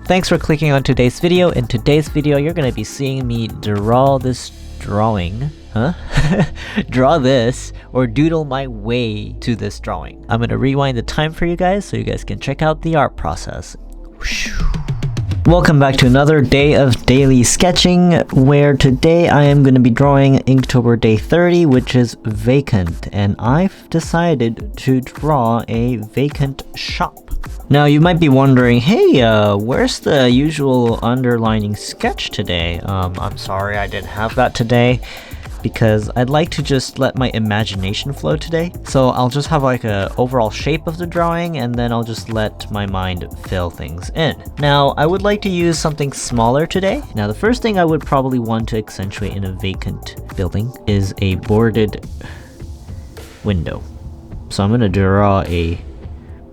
thanks for clicking on today's video. In today's video, you're gonna be seeing me draw this drawing. Draw this or doodle my way to this drawing. I'm gonna rewind the time for you guys so you guys can check out the art process. Welcome back to another day of daily sketching, where today I am going to be drawing Inktober day 30, which is Vacant, and I've decided to draw a vacant shop. Now you might be wondering, hey, where's the usual underlining sketch today? I'm sorry I didn't have that today, because I'd like to just let my imagination flow today. So I'll just have like a overall shape of the drawing, and then I'll just let my mind fill things in. Now I would like to use something smaller today. Now the first thing I would probably want to accentuate in a vacant building is a boarded window. So I'm going to draw a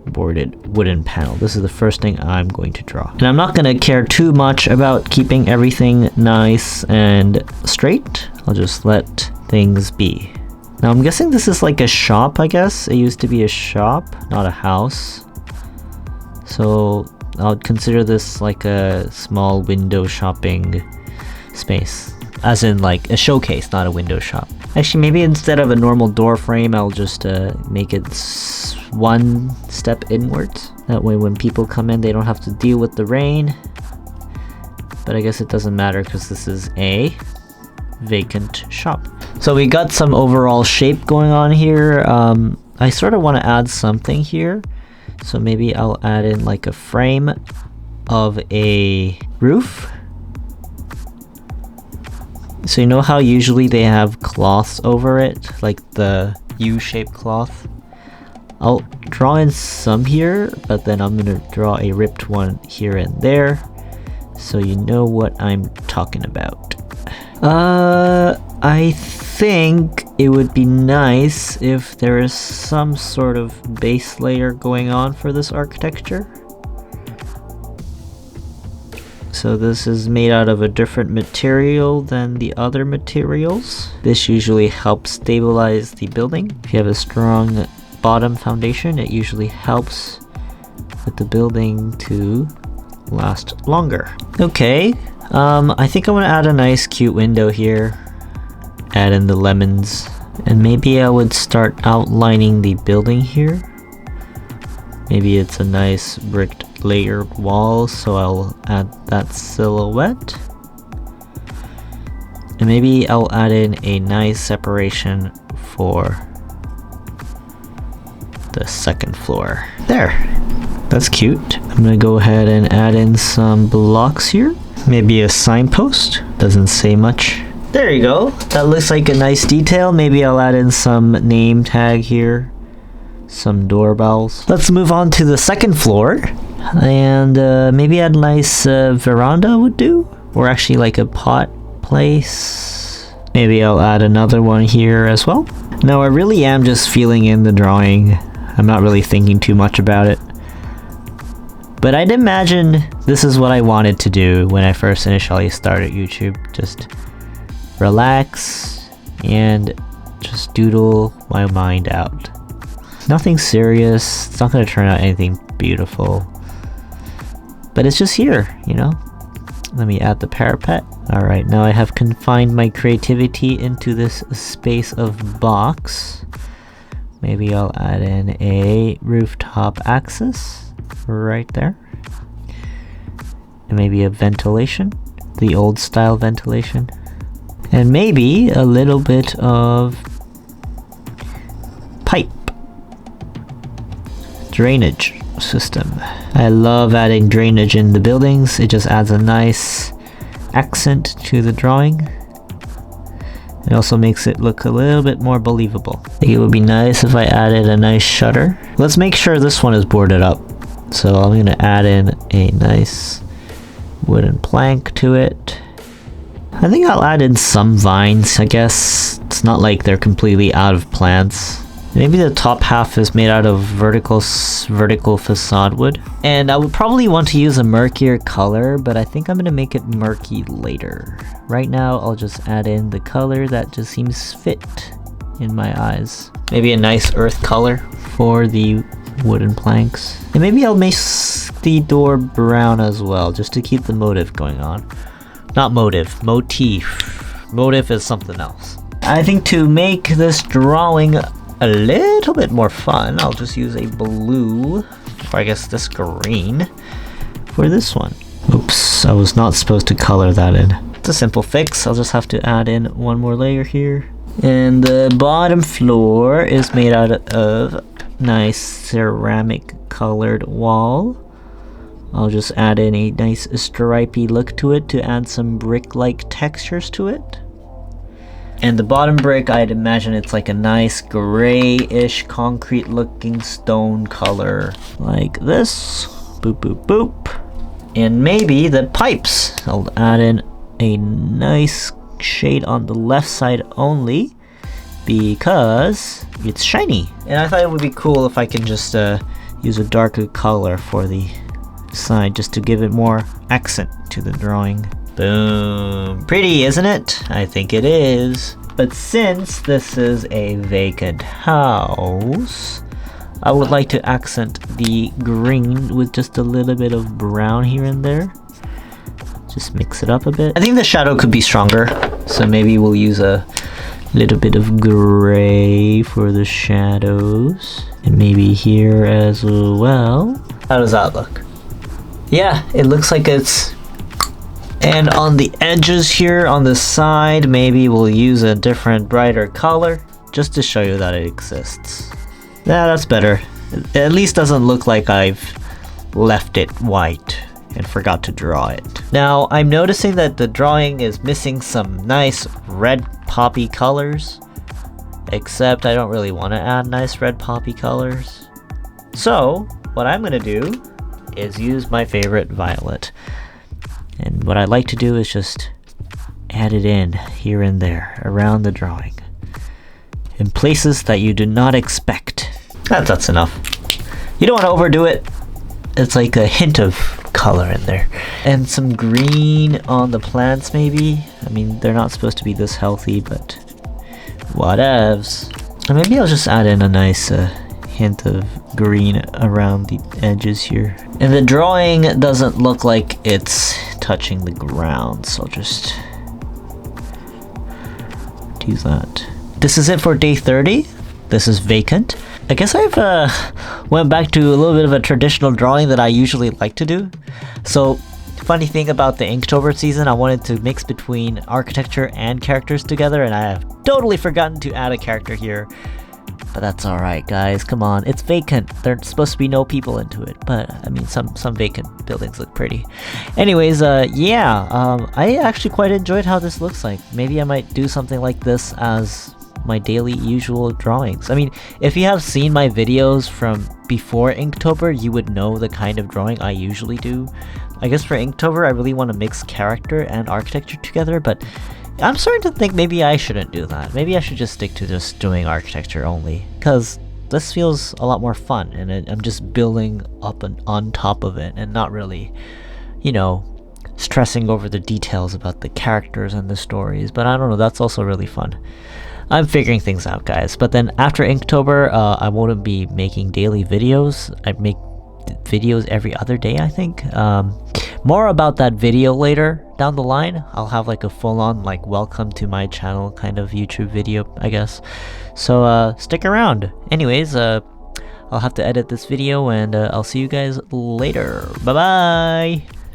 boarded wooden panel. This is the first thing I'm going to draw. And I'm not going to care too much about keeping everything nice and straight. I'll just let things be. Now I'm guessing this is like a shop, I guess. It used to be a shop, not a house. So I'll consider this like a small window shopping space. As in like a showcase, not a window shop. Actually, maybe instead of a normal door frame, I'll just make it one step inwards. That way when people come in, they don't have to deal with the rain. But I guess it doesn't matter because this is a vacant shop. So we got some overall shape going on here. I sort of want to add something here. So maybe I'll add in like a frame of a roof. So you know how usually they have cloths over it, like the U-shaped cloth? I'll draw in some here, but then I'm gonna draw a ripped one here and there, so you know what I'm talking about. I think it would be nice if there is some sort of base layer going on for this architecture. So this is made out of a different material than the other materials. This usually helps stabilize the building. If you have a strong bottom foundation, it usually helps with the building to last longer. Okay, I think I want to add a nice cute window here. Add in the lemons. And maybe I would start outlining the building here. Maybe it's a nice bricked layered wall, so I'll add that silhouette. And maybe I'll add in a nice separation for the second floor. There, that's cute. I'm gonna go ahead and add in some blocks here. Maybe a signpost, doesn't say much. There you go, that looks like a nice detail. Maybe I'll add in some name tag here. Some doorbells. Let's move on to the second floor, and maybe a nice veranda would do, or actually like a pot place. Maybe I'll add another one here as well. Now I really am just feeling in the drawing. I'm not really thinking too much about it, but I'd imagine this is what I wanted to do when I first initially started YouTube. Just relax and just doodle my mind out. Nothing serious, it's not going to turn out anything beautiful, but it's just here, you know? Let me add the parapet. Alright, now I have confined my creativity into this space of box. Maybe I'll add in a rooftop axis right there. And maybe a ventilation, the old style ventilation. And maybe a little bit of pipe. Drainage system. I love adding drainage in the buildings. It just adds a nice accent to the drawing. It also makes it look a little bit more believable. I think it would be nice if I added a nice shutter. Let's make sure this one is boarded up. So I'm gonna add in a nice wooden plank to it. I think I'll add in some vines, I guess. It's not like they're completely out of plants. Maybe the top half is made out of vertical facade wood. And I would probably want to use a murkier color, but I think I'm gonna make it murky later. Right now, I'll just add in the color that just seems fit in my eyes. Maybe a nice earth color for the wooden planks. And maybe I'll make the door brown as well, just to keep the motive going on. Not motive, motif. Motive is something else. I think to make this drawing a little bit more fun, I'll just use a blue, or I guess this green, for this one. Oops, I was not supposed to color that in. It's a simple fix. I'll just have to add in one more layer here. And the bottom floor is made out of nice ceramic colored wall. I'll just add in a nice stripy look to it to add some brick-like textures to it. And the bottom brick, I'd imagine it's like a nice grayish concrete looking stone color like this. Boop boop boop. And maybe the pipes, I'll add in a nice shade on the left side only because it's shiny. And I thought it would be cool if I can just use a darker color for the side just to give it more accent to the drawing. Boom. Pretty, isn't it? I think it is. But since this is a vacant house, I would like to accent the green with just a little bit of brown here and there. Just mix it up a bit. I think the shadow could be stronger, so maybe we'll use a little bit of gray for the shadows. And maybe here as well. How does that look? Yeah, it looks like it's... And on the edges here, on the side, maybe we'll use a different brighter color just to show you that it exists. Yeah, that's better. It at least doesn't look like I've left it white and forgot to draw it. Now, I'm noticing that the drawing is missing some nice red poppy colors, except I don't really want to add nice red poppy colors. So, what I'm gonna do is use my favorite violet. And what I like to do is just add it in here and there around the drawing in places that you do not expect. That's enough. You don't want to overdo it. It's like a hint of color in there. And some green on the plants maybe. I mean, they're not supposed to be this healthy, but whatevs. And maybe I'll just add in a nice hint of green around the edges here. And the drawing doesn't look like it's touching the ground, so I'll just do that. This is it for day 30. This is Vacant. I guess I've went back to a little bit of a traditional drawing that I usually like to do. So funny thing about the Inktober season, I wanted to mix between architecture and characters together, and I have totally forgotten to add a character here. But that's alright, guys. Come on, it's vacant. There's supposed to be no people into it, but I mean, some vacant buildings look pretty. Anyways, I actually quite enjoyed how this looks like. Maybe I might do something like this as my daily usual drawings. I mean, if you have seen my videos from before Inktober, you would know the kind of drawing I usually do. I guess for Inktober, I really want to mix character and architecture together, but I'm starting to think maybe I shouldn't do that. Maybe I should just stick to just doing architecture only, because this feels a lot more fun, and I'm just building up and on top of it, and not really, you know, stressing over the details about the characters and the stories. But I don't know, that's also really fun. I'm figuring things out, guys. But then after Inktober, I won't be making daily videos. I make videos every other day, I think. More about that video later down the line. I'll have like a full-on like welcome to my channel kind of YouTube video, I guess. So stick around. Anyways, I'll have to edit this video, and I'll see you guys later. Bye bye.